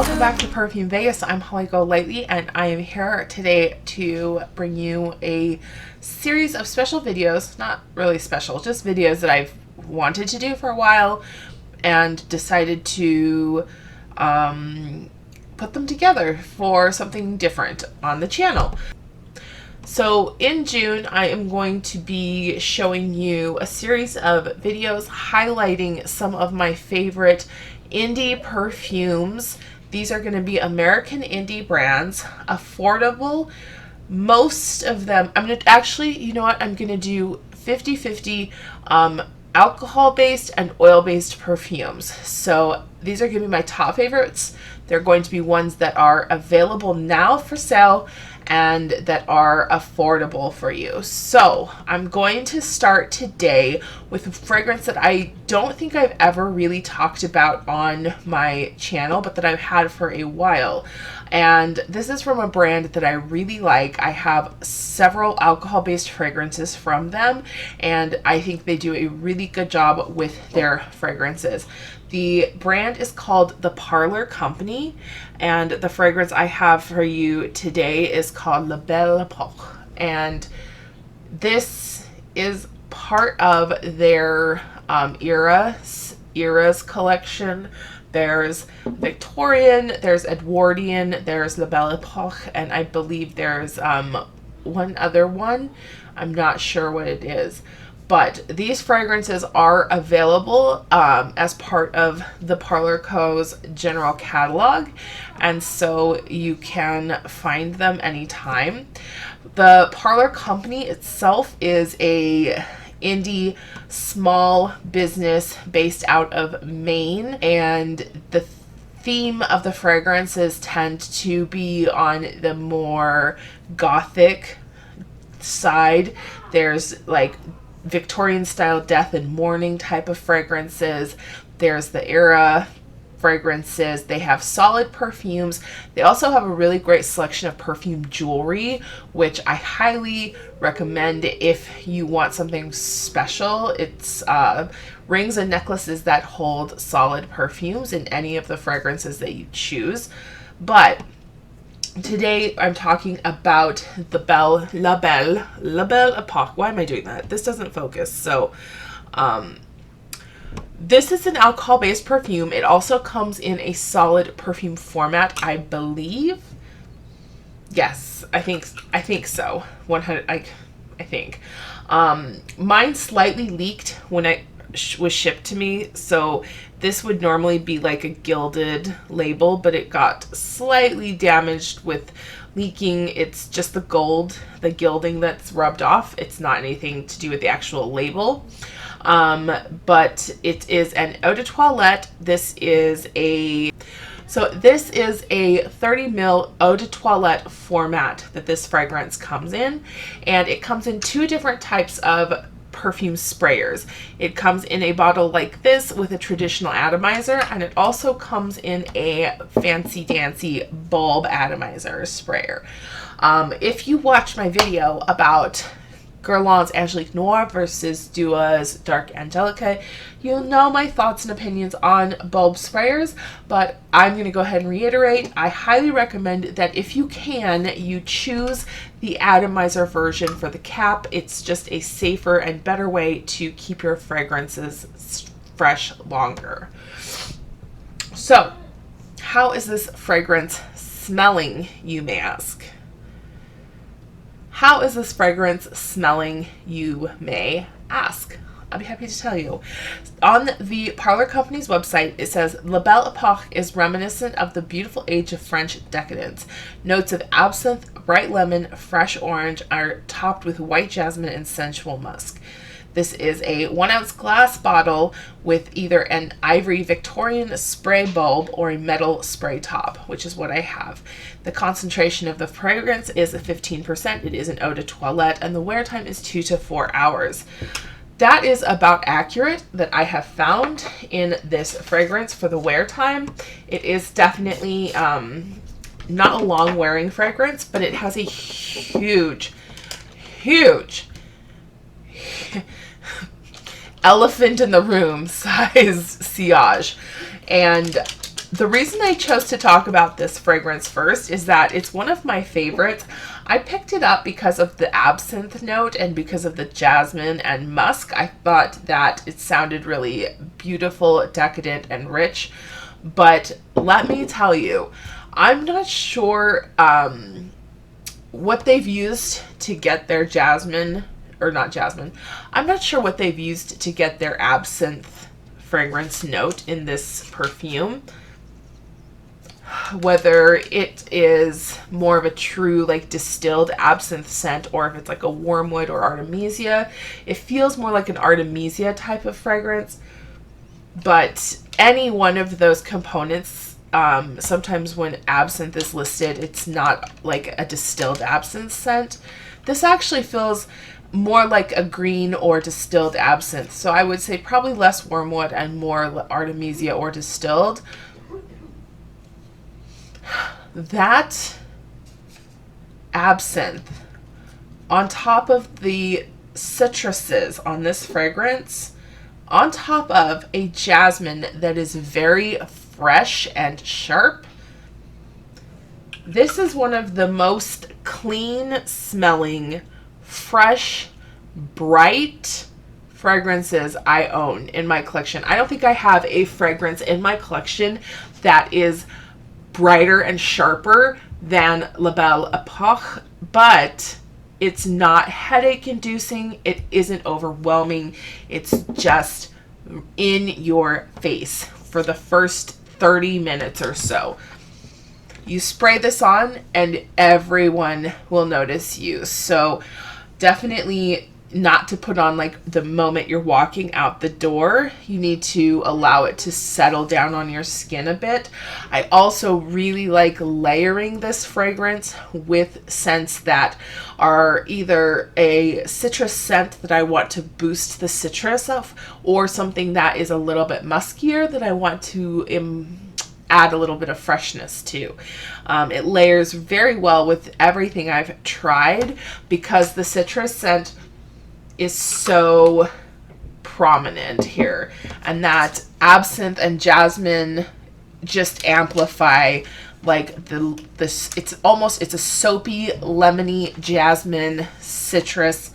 Welcome back to Perfume Vegas. I'm Holly Golightly, and I am here today to bring you a series of special videos. Not really special, just videos that I've wanted to do for a while and decided to put them together for something different on the channel. So in June, I am going to be showing you a series of videos highlighting some of my favorite indie perfumes. These are going to be American indie brands, affordable. Most of them, I'm going to actually, you know what, I'm going to do 50-50 alcohol-based and oil-based perfumes. So these are going to be my top favorites. They're going to be ones that are available now for sale and that are affordable for you. So I'm going to start today with a fragrance that I don't think I've ever really talked about on my channel, but that I've had for a while. And this is from a brand that I really like. I have several alcohol-based fragrances from them, and I think they do a really good job with their fragrances. The brand is called the Parlor Co, and the fragrance I have for you today is called Belle Epoque. And this is part of their eras collection. There's Victorian, there's Edwardian, there's Belle Epoque, and I believe there's one other one. I'm not sure what it is. But these fragrances are available as part of the Parlor Co's general catalog, and so you can find them anytime. The Parlor Company itself is a indie small business based out of Maine, and the theme of the fragrances tend to be on the more gothic side. There's like Victorian style death and mourning type of fragrances. There's the era fragrances. They have solid perfumes. They also have a really great selection of perfume jewelry, which I highly recommend if you want something special. It's rings and necklaces that hold solid perfumes in any of the fragrances that you choose. But today I'm talking about the La Belle Epoque. Why am I doing that? This doesn't focus. So this is an alcohol-based perfume. It also comes in a solid perfume format, I believe. Yes, I think so. 100. I think. Mine slightly leaked when it was shipped to me, so this would normally be like a gilded label, but it got slightly damaged with leaking. It's just the gold, the gilding that's rubbed off. It's not anything to do with the actual label. But it is an eau de toilette. This is a 30 ml eau de toilette format that this fragrance comes in, and it comes in two different types of perfume sprayers. It comes in a bottle like this with a traditional atomizer, and it also comes in a fancy dancy bulb atomizer sprayer. If you watch my video about Guerlain's Angelique Noir versus Dua's Dark Angelica, you'll know my thoughts and opinions on bulb sprayers, but I'm going to go ahead and reiterate. I highly recommend that if you can, you choose the atomizer version for the cap. It's just a safer and better way to keep your fragrances fresh longer. So, how is this fragrance smelling, you may ask? How is this fragrance smelling, you may ask? I'll be happy to tell you. On the Parlor Company's website, it says, La Belle Epoque is reminiscent of the beautiful age of French decadence. Notes of absinthe, bright lemon, fresh orange are topped with white jasmine and sensual musk. This is a 1 ounce glass bottle with either an ivory Victorian spray bulb or a metal spray top, which is what I have. The concentration of the fragrance is 15%. It is an eau de toilette, and the wear time is 2 to 4 hours. That is about accurate that I have found in this fragrance for the wear time. It is definitely not a long wearing fragrance, but it has a huge elephant in the room size sillage, and The reason I chose to talk about this fragrance first is that it's one of my favorites. I picked it up because of the absinthe note and because of the jasmine and musk. I thought that it sounded really beautiful, decadent, and rich. But let me tell you, I'm not sure what they've used to get their jasmine, or not jasmine. I'm not sure what they've used to get their absinthe fragrance note in this perfume. Whether it is more of a true like distilled absinthe scent or if it's like a wormwood or artemisia. It feels more like an artemisia type of fragrance. But any one of those components, sometimes when absinthe is listed, it's not like a distilled absinthe scent. This actually feels more like a green or distilled absinthe. So I would say probably less wormwood and more artemisia or distilled. That absinthe on top of the citruses on this fragrance, on top of a jasmine that is very fresh and sharp, this is one of the most clean smelling, fresh, bright fragrances I own in my collection. I don't think I have a fragrance in my collection that is brighter and sharper than La Belle Epoque, but it's not headache inducing. It isn't overwhelming. It's just in your face for the first 30 minutes or so. You spray this on and everyone will notice you. So definitely not to put on like the moment you're walking out the door. You need to allow it to settle down on your skin a bit. I also really like layering this fragrance with scents that are either a citrus scent that I want to boost the citrus of, or something that is a little bit muskier that I want to add a little bit of freshness to. It layers very well with everything I've tried because the citrus scent is so prominent here, and that absinthe and jasmine just amplify like it's a soapy, lemony jasmine citrus.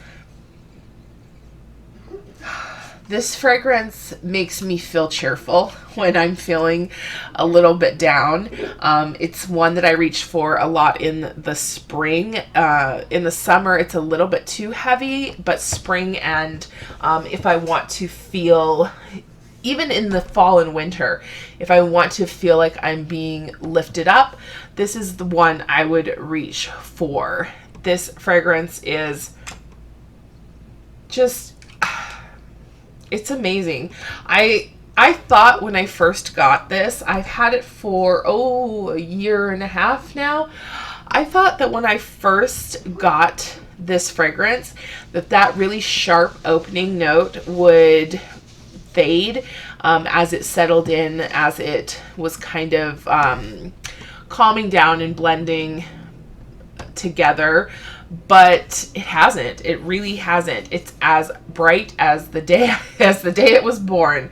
This fragrance makes me feel cheerful when I'm feeling a little bit down. It's one that I reach for a lot in the spring. In the summer, it's a little bit too heavy, but spring and if I want to feel, even in the fall and winter, if I want to feel like I'm being lifted up, this is the one I would reach for. This fragrance is just... it's amazing. I thought when I first got this, I've had it for, a year and a half now. I thought that when I first got this fragrance, that really sharp opening note would fade as it settled in, as it was kind of calming down and blending together. But it hasn't. It really hasn't. It's as bright as the day it was born.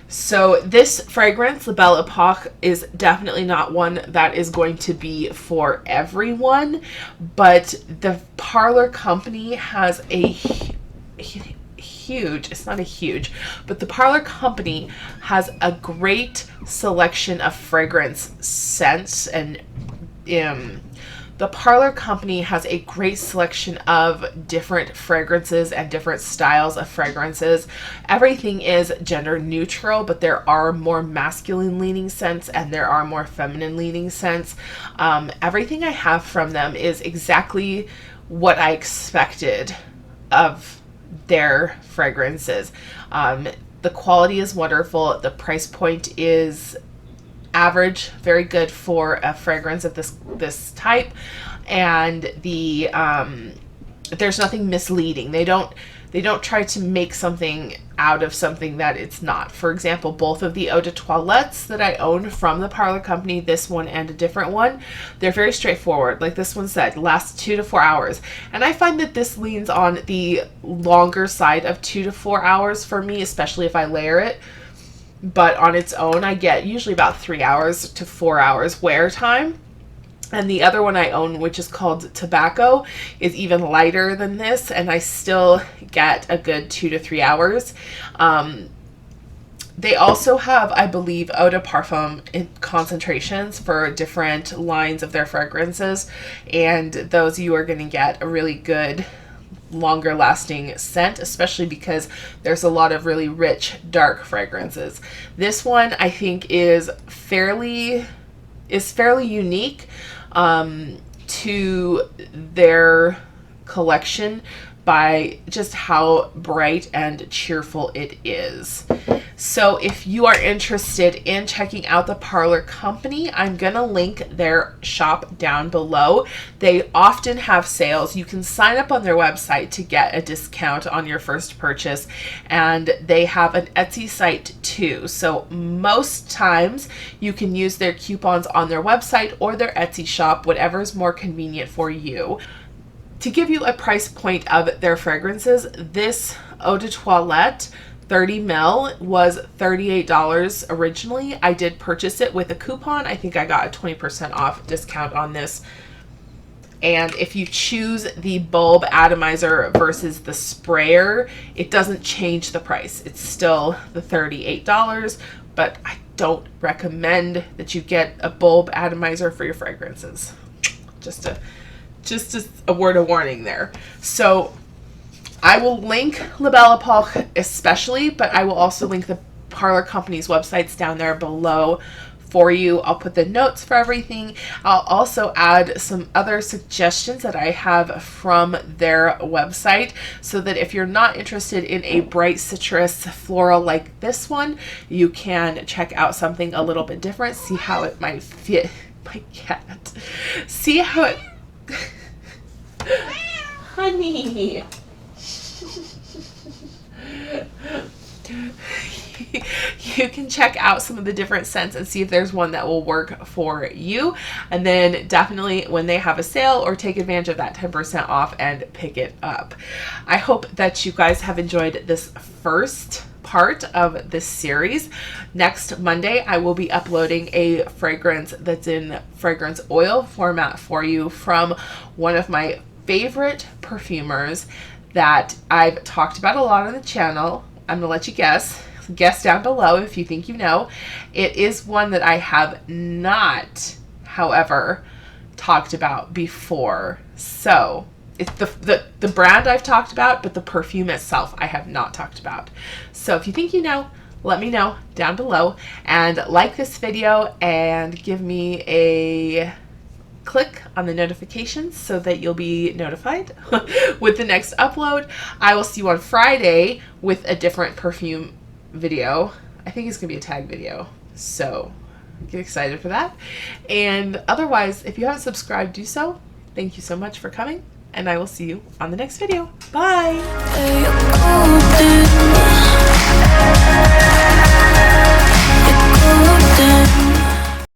So this fragrance, La Belle Epoque, is definitely not one that is going to be for everyone, but the Parlor Company has a huge, it's not a huge, but the Parlor Company has a great selection of fragrance scents, and the Parlor Company has a great selection of different fragrances and different styles of fragrances. Everything is gender neutral, but there are more masculine leaning scents and there are more feminine leaning scents. Everything I have from them is exactly what I expected of their fragrances. The quality is wonderful. The price point is average, very good for a fragrance of this type, and there's nothing misleading. They don't try to make something out of something that it's not. For example, both of the eau de toilettes that I own from the Parlor Company, this one and a different one, they're very straightforward. Like this one said, lasts 2 to 4 hours. And I find that this leans on the longer side of 2 to 4 hours for me, especially if I layer it. but on its own I get usually about 3 hours to 4 hours wear time. And the other one I own, which is called Tobacco, is even lighter than this, and I still get a good 2 to 3 hours. They also have, I believe, eau de parfum in concentrations for different lines of their fragrances, and those you are going to get a really good, longer lasting scent, especially because there's a lot of really rich, dark fragrances. This one I think is fairly unique to their collection by just how bright and cheerful it is. So if you are interested in checking out the Parlor Company, I'm going to link their shop down below. They often have sales. You can sign up on their website to get a discount on your first purchase, and they have an Etsy site too. So most times you can use their coupons on their website or their Etsy shop, whatever is more convenient for you. To give you a price point of their fragrances, this Eau de Toilette 30 ml was $38 originally. I did purchase it with a coupon. I think I got a 20% off discount on this. And if you choose the bulb atomizer versus the sprayer, it doesn't change the price. It's still the $38, but I don't recommend that you get a bulb atomizer for your fragrances. Just a word of warning there. So I will link La Belle Epoque especially, but I will also link the Parlor Company's websites down there below for you. I'll put the notes for everything. I'll also add some other suggestions that I have from their website, so that if you're not interested in a bright citrus floral like this one, you can check out something a little bit different, see how it might fit my cat. See how it... Honey. You can check out some of the different scents and see if there's one that will work for you. And then definitely when they have a sale, or take advantage of that 10% off and pick it up. I hope that you guys have enjoyed this first part of this series. Next Monday, I will be uploading a fragrance that's in fragrance oil format for you from one of my favorite perfumers that I've talked about a lot on the channel. I'm gonna let you guess down below if you think you know. It is one that I have not, however, talked about before. So it's the brand I've talked about, but the perfume itself I have not talked about. So if you think you know, let me know down below, and like this video and give me a click on the notifications so that you'll be notified with the next upload. I will see you on Friday with a different perfume video. I think it's gonna be a tag video, so get excited for that. And otherwise, if you haven't subscribed, do so. Thank you so much for coming, and I will see you on the next video. Bye.